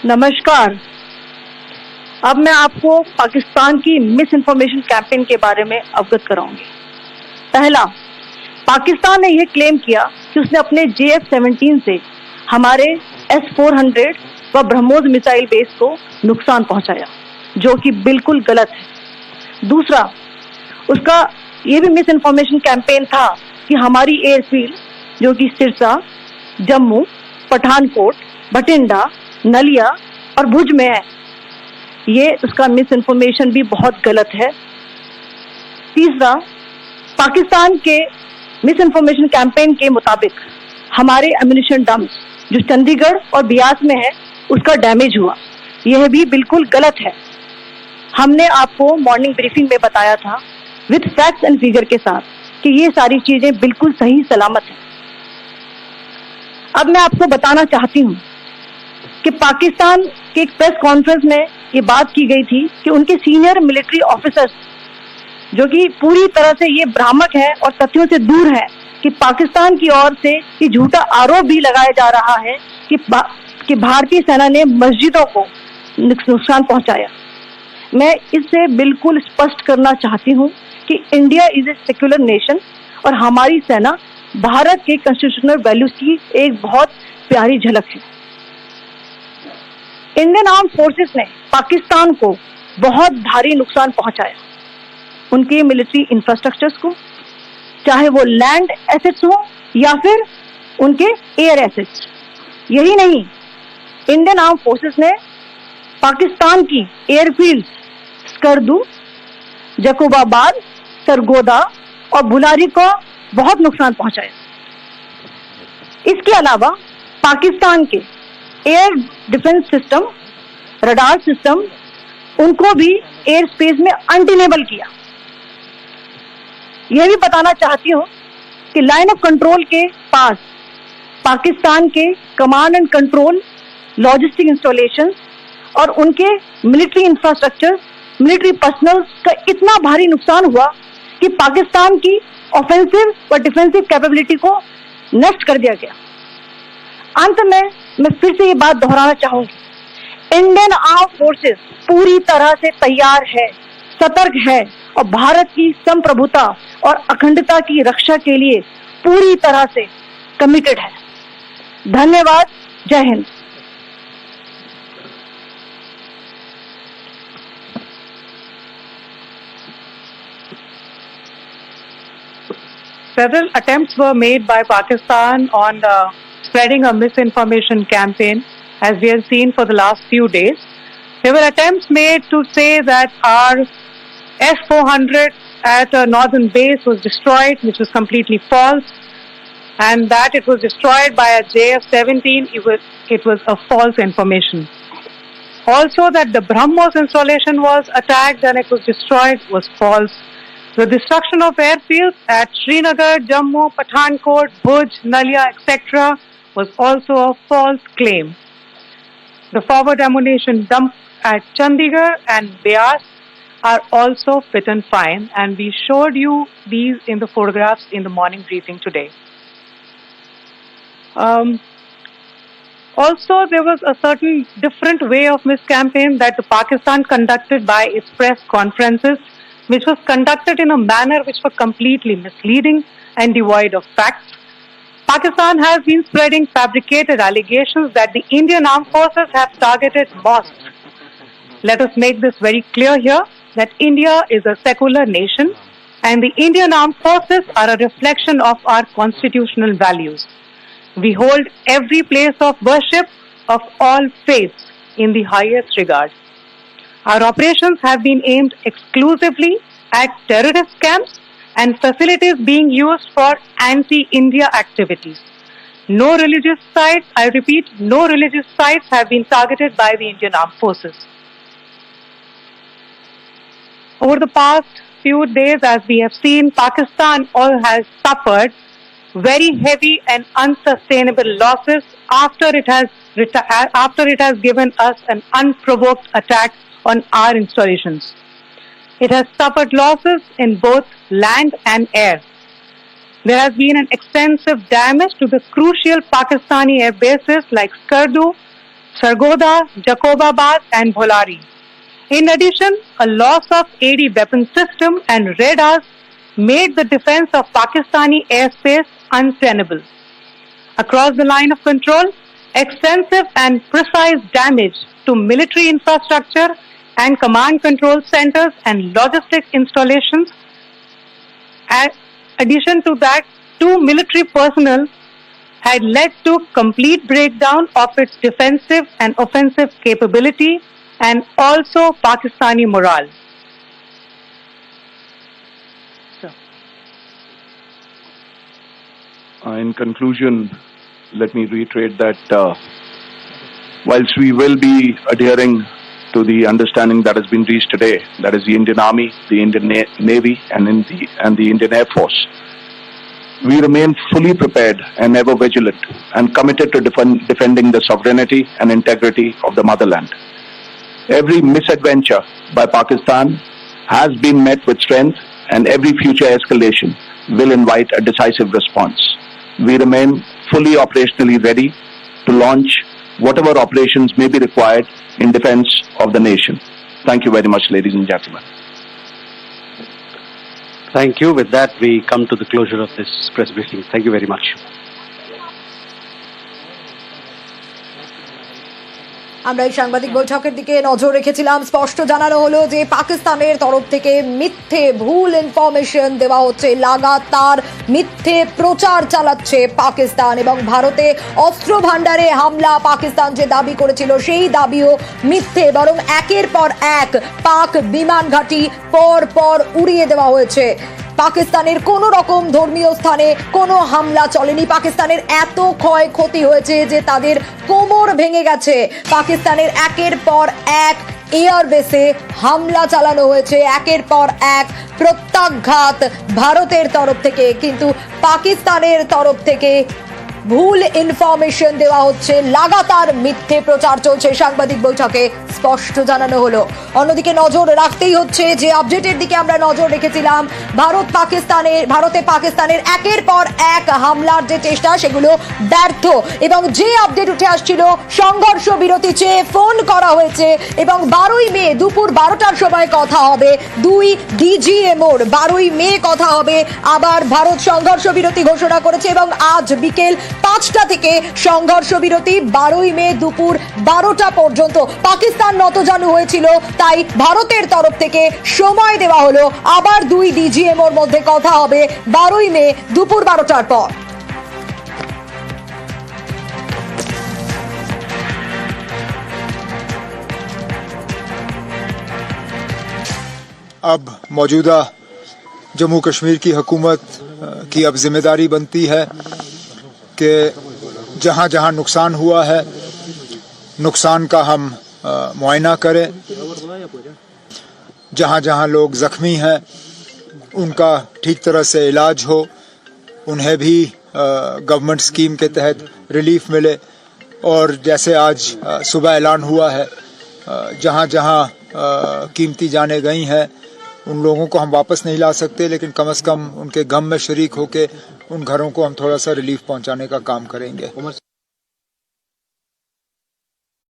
नमस्कार। अब मैं आपको पाकिस्तान की मिस इन्फॉर्मेशन कैंपेन के बारे में अवगत कराऊंगी। पहला, पाकिस्तान ने यह क्लेम किया कि उसने अपने JF-17 से हमारे S-400 व ब्रह्मोस मिसाइल बेस को नुकसान पहुंचाया, जो कि बिल्कुल गलत है। दूसरा, उसका ये भी मिस इन्फॉर्मेशन कैंपेन था कि हमारी एयरफील्ड जो कि सिरसा, जम्मू, पठानकोट, बठिंडा, नलिया और भुज में है, ये उसका मिस इन्फॉर्मेशन भी बहुत गलत है। तीसरा, पाकिस्तान के मिस इन्फॉर्मेशन कैंपेन के मुताबिक हमारे एम्यूनिशन डंप्स जो चंडीगढ़ और बियास में है उसका डैमेज हुआ, यह भी बिल्कुल गलत है। हमने आपको मॉर्निंग ब्रीफिंग में बताया था विद फैक्ट्स एंड फिगर के साथ कि ये सारी चीजें बिल्कुल सही सलामत हैं। अब मैं आपको बताना चाहती हूँ कि पाकिस्तान के एक प्रेस कॉन्फ्रेंस में ये बात की गई थी कि उनके सीनियर मिलिट्री ऑफिसर्स जो कि पूरी तरह से ये भ्रामक है और तथ्यों से दूर है कि पाकिस्तान की ओर से ये झूठा आरोप भी लगाया जा रहा है कि भारतीय सेना ने मस्जिदों को नुकसान पहुंचाया। मैं इससे बिल्कुल स्पष्ट करना चाहती हूं कि India is a secular nation और हमारी सेना भारत के कॉन्स्टिट्यूशनल वैल्यूज की एक बहुत प्यारी झलक है। इंडियन आर्म फोर्सेस ने पाकिस्तान को बहुत भारी नुकसान पहुंचाया, उनके मिलिट्री इंफ्रास्ट्रक्चर्स को, चाहे वो लैंड एसेट्स हो या फिर उनके एयर एसेट्स। यही नहीं, इंडियन आर्म फोर्सेस ने पाकिस्तान की एयरफील्ड स्कर्दू, जकोबाबाद, सरगोदा और बुलारी को बहुत नुकसान पहुंचाया। इसके अलावा पाकिस्तान के air defence system, radar system, उनको भी एयर स्पेस में अनटेनेबल किया। यह भी बताना चाहती हूँ कि लाइन ऑफ कंट्रोल के पास पाकिस्तान के command and control, logistic installation और उनके मिलिट्री इंफ्रास्ट्रक्चर, मिलिट्री पर्सनल का इतना भारी नुकसान हुआ कि पाकिस्तान की ऑफेंसिव व डिफेंसिव कैपेबिलिटी को नष्ट कर दिया गया। अंत में मैं फिर से ये बात दोहराना चाहूंगी, इंडियन आर्म फोर्सेस पूरी तरह से तैयार है, सतर्क है और भारत की संप्रभुता और अखंडता की रक्षा के लिए पूरी तरह से कमिटेड है। धन्यवाद। जय Hind. Several attempts were made by Pakistan on spreading a misinformation campaign, as we have seen for the last few days. There were attempts made to say that our S-400 at a northern base was destroyed, which was completely false, and that it was destroyed by a JF-17. It was a false information. Also, that the BrahMos installation was attacked and it was destroyed was false. The destruction of airfields at Srinagar, Jammu, Pathankot, Bhuj, Nalia, etc. was also a false claim. The forward ammunition dump at Chandigarh and Beas are also fit and fine, and we showed you these in the photographs in the morning briefing today. Also, there was a certain different way of miscampaign that the Pakistan conducted by its press conferences, which was conducted in a manner which was completely misleading and devoid of facts. Pakistan has been spreading fabricated allegations that the Indian armed forces have targeted mosques. Let us make this very clear here that India is a secular nation and the Indian armed forces are a reflection of our constitutional values. We hold every place of worship of all faiths in the highest regard. Our operations have been aimed exclusively at terrorist camps and facilities being used for anti-India activities. No religious sites, I repeat, no religious sites have been targeted by the Indian Armed Forces. Over the past few days, as we have seen, Pakistan has suffered very heavy and unsustainable losses after it has given us an unprovoked attack on our installations. It has suffered losses in both land and air. There has been an extensive damage to the crucial Pakistani air bases like Skardu, Sargodha, Jacobabad and Bholari. In addition, a loss of AD weapon system and radars made the defense of Pakistani airspace untenable. Across the line of control, extensive and precise damage to military infrastructure and command control centers and logistics installations. In addition to that, 2 military personnel had led to complete breakdown of its defensive and offensive capability and also Pakistani morale. In conclusion, let me reiterate that whilst we will be adhering to the understanding that has been reached today, that is the Indian Army, the Indian Navy and the Indian Air Force, we remain fully prepared and ever vigilant and committed to defending the sovereignty and integrity of the motherland. Every misadventure by Pakistan has been met with strength, and every future escalation will invite a decisive response. We remain fully operationally ready to launch whatever operations may be required in defense of the nation. Thank you very much, ladies and gentlemen. Thank you. With that, we come to the closure of this press briefing. Thank you very much. আমরা এই সাংবাদিক বৈঠকের দিকে নজর রেখেছিলাম। স্পষ্ট জানানো হলো যে পাকিস্তানের তরফ থেকে মিথ্যে ভুল ইনফরমেশন দেওয়া হচ্ছে, লাগাতার মিথ্যে প্রচার চালাচ্ছে পাকিস্তান, এবং ভারতে অস্ত্র ভান্ডারে হামলা পাকিস্তান যে দাবি করেছিল সেই দাবিও মিথ্যে, বরং একের পর এক পাক বিমান ঘাঁটি পর পর উড়িয়ে দেওয়া হয়েছে। পাকিস্তানের কোনো রকম ধর্মীয় স্থানে কোনো হামলা চলেনি। পাকিস্তানের এত ক্ষয়ক্ষতি হয়েছে যে তাদের কোমর ভেঙে গেছে। পাকিস্তানের একের পর এক এয়ারবেসে হামলা চালানো হয়েছে, একের পর এক প্রত্যাঘাত ভারতের তরফ থেকে, কিন্তু পাকিস্তানের তরফ থেকে ভুল ইনফরমেশন দেওয়া হচ্ছে, লাগাতার মিথ্যে প্রচার চলছে। সাংবাদিক বৈঠকে স্পষ্ট জানানো হলো। অন্যদিকে নজর রাখতেই হচ্ছে যে আপডেটের দিকে আমরা নজর রেখেছিলাম, ভারতে পাকিস্তানের একের পর এক হামলার যে চেষ্টা সেগুলো ব্যর্থ, এবং যে আপডেট উঠে আসছিল সংঘর্ষ বিরতি চেয়ে ফোন করা হয়েছে, এবং 12ই মে দুপুর 12টার সময় কথা হবে 2 ডিজিএমওর। 12ই মে কথা হবে। আবার ভারত সংঘর্ষ বিরতি ঘোষণা করেছে, এবং আজ বিকেল 5টা থেকে সংঘর্ষ বিরতি 12ই মে দুপুর 12টা পর্যন্ত। পাকিস্তান নতজানু হয়েছিল, তাই ভারতের তরফ থেকে সময় দেওয়া হলো আবার 2 ডিজিএমওর মধ্যে কথা হবে 12ই মে দুপুর 12টার পর। अब मौजूदा जम्मू कश्मीर की हुकूमत की अब जिम्मेदारी बनती है कि जहां जहां नुकसान हुआ है, नुकसान का हम मुआयना करें। जहां जहां लोग जख्मी हैं उनका ठीक तरह से इलाज हो, उन्हें भी गवर्नमेंट स्कीम के तहत रिलीफ मिले। और जैसे आज सुबह ऐलान हुआ है, जहां जहां कीमती जानें गई हैं उन लोगों को हम वापस नहीं ला सकते, लेकिन कम से कम उनके गम में शरीक होके उन घरों को हम थोड़ा सा रिलीफ पहुंचाने का काम करेंगे।